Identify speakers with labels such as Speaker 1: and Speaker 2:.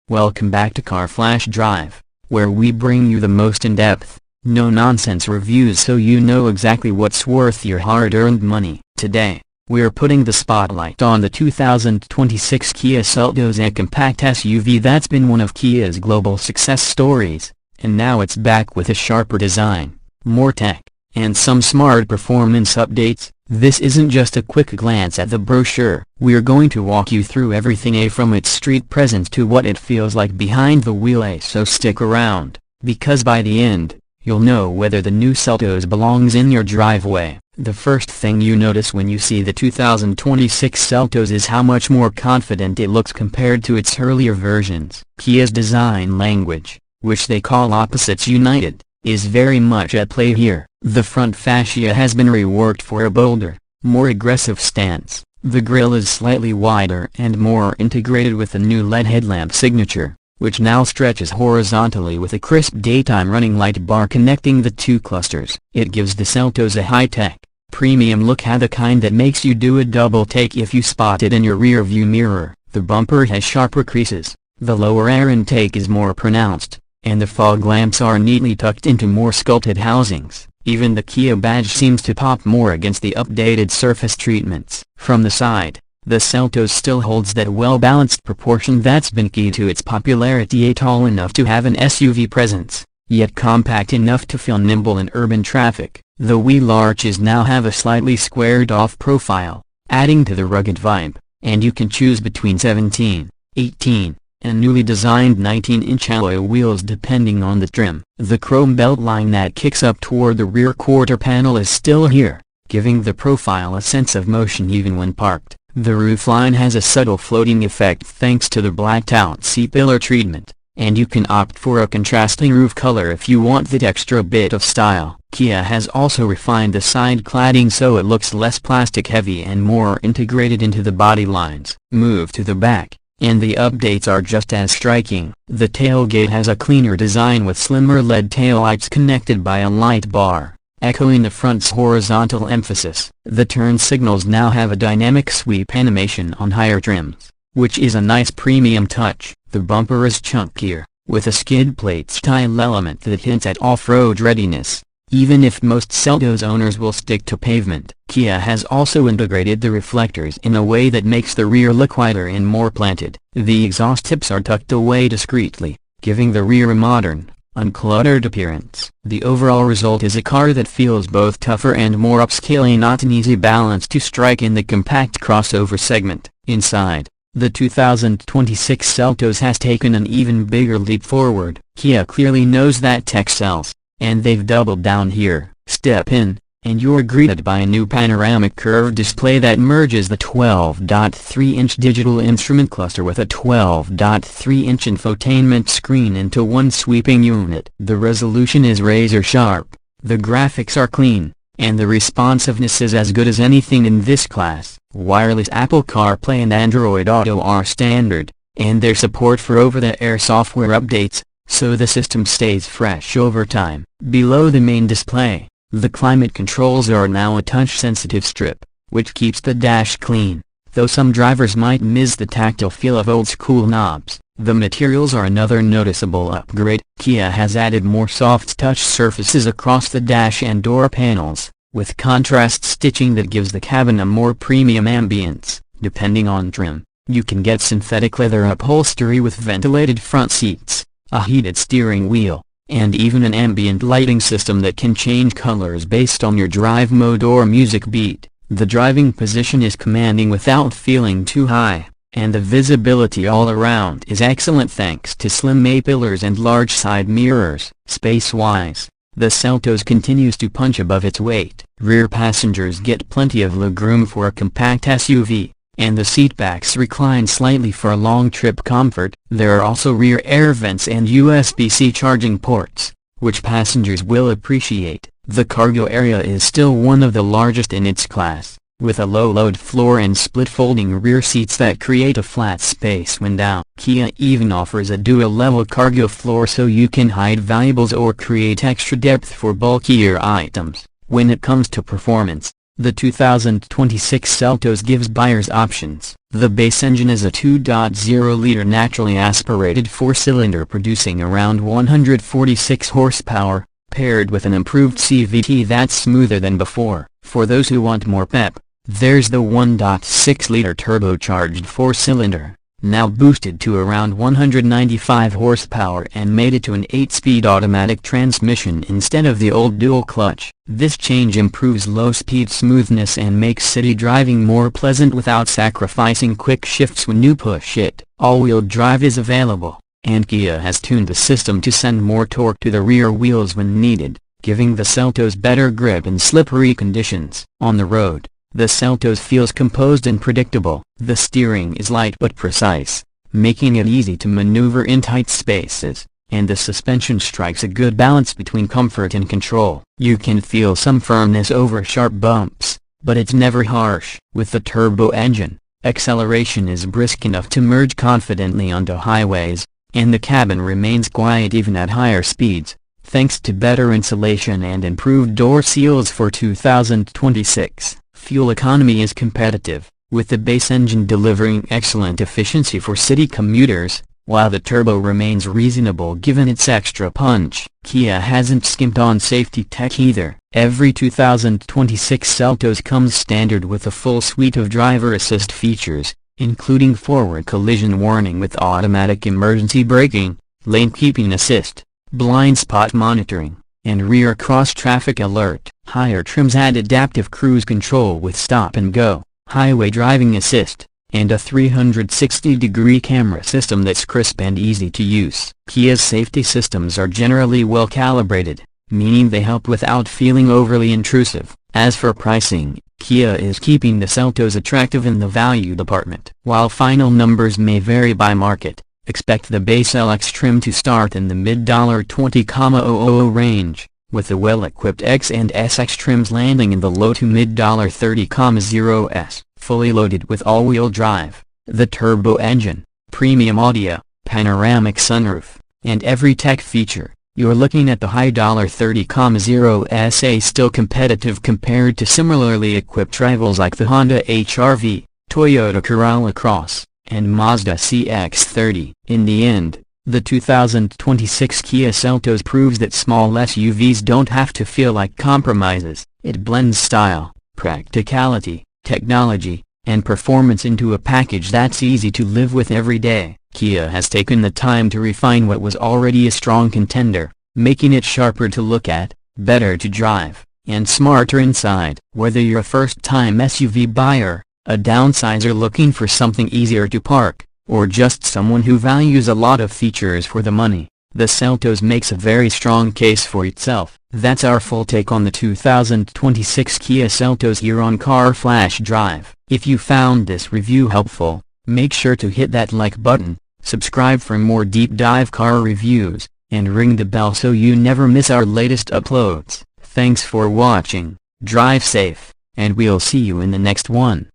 Speaker 1: Welcome back to Car Flash Drive, where we bring you the most in-depth, no-nonsense reviews so you know exactly what's worth your hard-earned money. Today, we're putting the spotlight on the 2026 Kia Seltos, a compact SUV that's been one of Kia's global success stories, and now it's back with a sharper design, more tech, and some smart performance updates. This isn't just a quick glance at the brochure. We're going to walk you through everything from its street presence to what it feels like behind the wheel. So stick around, because by the end, you'll know whether the new Seltos belongs in your driveway. The first thing you notice when you see the 2026 Seltos is how much more confident it looks compared to its earlier versions. Kia's design language, which they call opposites united, is very much at play here. The front fascia has been reworked for a bolder, more aggressive stance. The grille is slightly wider and more integrated with the new LED headlamp signature, which now stretches horizontally with a crisp daytime running light bar connecting the two clusters. It gives the Seltos a high-tech, premium look, the kind that makes you do a double take if you spot it in your rear-view mirror. The bumper has sharper creases, the lower air intake is more pronounced, and the fog lamps are neatly tucked into more sculpted housings. Even the Kia badge seems to pop more against the updated surface treatments. From the side, the Seltos still holds that well-balanced proportion that's been key to its popularity. Tall enough to have an SUV presence, yet compact enough to feel nimble in urban traffic. The wheel arches now have a slightly squared-off profile, adding to the rugged vibe, and you can choose between 17, 18, and newly designed 19-inch alloy wheels depending on the trim. The chrome belt line that kicks up toward the rear quarter panel is still here, giving the profile a sense of motion even when parked. The roofline has a subtle floating effect thanks to the blacked-out C-pillar treatment, and you can opt for a contrasting roof color if you want that extra bit of style. Kia has also refined the side cladding so it looks less plastic-heavy and more integrated into the body lines. Move to the back, and the updates are just as striking. The tailgate has a cleaner design with slimmer LED taillights connected by a light bar, echoing the front's horizontal emphasis. The turn signals now have a dynamic sweep animation on higher trims, which is a nice premium touch. The bumper is chunkier, with a skid plate style element that hints at off-road readiness, even if most Seltos owners will stick to pavement. Kia has also integrated the reflectors in a way that makes the rear look wider and more planted. The exhaust tips are tucked away discreetly, giving the rear a modern, uncluttered appearance. The overall result is a car that feels both tougher and more upscale, not an easy balance to strike in the compact crossover segment. Inside, the 2026 Seltos has taken an even bigger leap forward. Kia clearly knows that tech sells, and they've doubled down here. Step in, and you're greeted by a new panoramic curved display that merges the 12.3-inch digital instrument cluster with a 12.3-inch infotainment screen into one sweeping unit. The resolution is razor sharp, the graphics are clean, and the responsiveness is as good as anything in this class. Wireless Apple CarPlay and Android Auto are standard, and their support for over-the-air software updates, so the system stays fresh over time. Below the main display, the climate controls are now a touch-sensitive strip, which keeps the dash clean, though some drivers might miss the tactile feel of old-school knobs. The materials are another noticeable upgrade. Kia has added more soft-touch surfaces across the dash and door panels, with contrast stitching that gives the cabin a more premium ambience. Depending on trim, you can get synthetic leather upholstery with ventilated front seats, a heated steering wheel, and even an ambient lighting system that can change colors based on your drive mode or music beat. The driving position is commanding without feeling too high, and the visibility all around is excellent thanks to slim A-pillars and large side mirrors. Space-wise, the Seltos continues to punch above its weight. Rear passengers get plenty of legroom for a compact SUV, and the seatbacks recline slightly for a long trip comfort. There are also rear air vents and USB-C charging ports, which passengers will appreciate. The cargo area is still one of the largest in its class, with a low-load floor and split-folding rear seats that create a flat space when down. Kia even offers a dual-level cargo floor so you can hide valuables or create extra depth for bulkier items. When it comes to performance, the 2026 Seltos gives buyers options. The base engine is a 2.0-liter naturally aspirated four-cylinder producing around 146 horsepower, paired with an improved CVT that's smoother than before. For those who want more pep, there's the 1.6-liter turbocharged four-cylinder, now boosted to around 195 horsepower and mated to an 8-speed automatic transmission instead of the old dual-clutch. This change improves low-speed smoothness and makes city driving more pleasant without sacrificing quick shifts when you push it. All-wheel drive is available, and Kia has tuned the system to send more torque to the rear wheels when needed, giving the Seltos better grip in slippery conditions. On the road, the Seltos feels composed and predictable. The steering is light but precise, making it easy to maneuver in tight spaces, and the suspension strikes a good balance between comfort and control. You can feel some firmness over sharp bumps, but it's never harsh. With the turbo engine, acceleration is brisk enough to merge confidently onto highways, and the cabin remains quiet even at higher speeds, thanks to better insulation and improved door seals for 2026. Fuel economy is competitive, with the base engine delivering excellent efficiency for city commuters, while the turbo remains reasonable given its extra punch. Kia hasn't skimped on safety tech either. Every 2026 Seltos comes standard with a full suite of driver assist features, including forward collision warning with automatic emergency braking, lane keeping assist, blind spot monitoring, and rear cross-traffic alert. Higher trims add adaptive cruise control with stop and go, highway driving assist, and a 360-degree camera system that's crisp and easy to use. Kia's safety systems are generally well calibrated, meaning they help without feeling overly intrusive. As for pricing, Kia is keeping the Seltos attractive in the value department. While final numbers may vary by market, expect the base LX trim to start in the mid-$20,000 range, with the well-equipped X and SX trims landing in the low to mid-$30,000s. Fully loaded with all-wheel drive, the turbo engine, premium audio, panoramic sunroof, and every tech feature, you're looking at the high $30,000s. Still competitive compared to similarly equipped rivals like the Honda HR-V, Toyota Corolla Cross, and Mazda CX-30. In the end, the 2026 Kia Seltos proves that small SUVs don't have to feel like compromises. It blends style, practicality, technology, and performance into a package that's easy to live with every day. Kia has taken the time to refine what was already a strong contender, making it sharper to look at, better to drive, and smarter inside. Whether you're a first-time SUV buyer, a downsizer looking for something easier to park, or just someone who values a lot of features for the money, the Seltos makes a very strong case for itself. That's our full take on the 2026 Kia Seltos here on Car Flash Drive. If you found this review helpful, make sure to hit that like button, subscribe for more deep dive car reviews, and ring the bell so you never miss our latest uploads. Thanks for watching, drive safe, and we'll see you in the next one.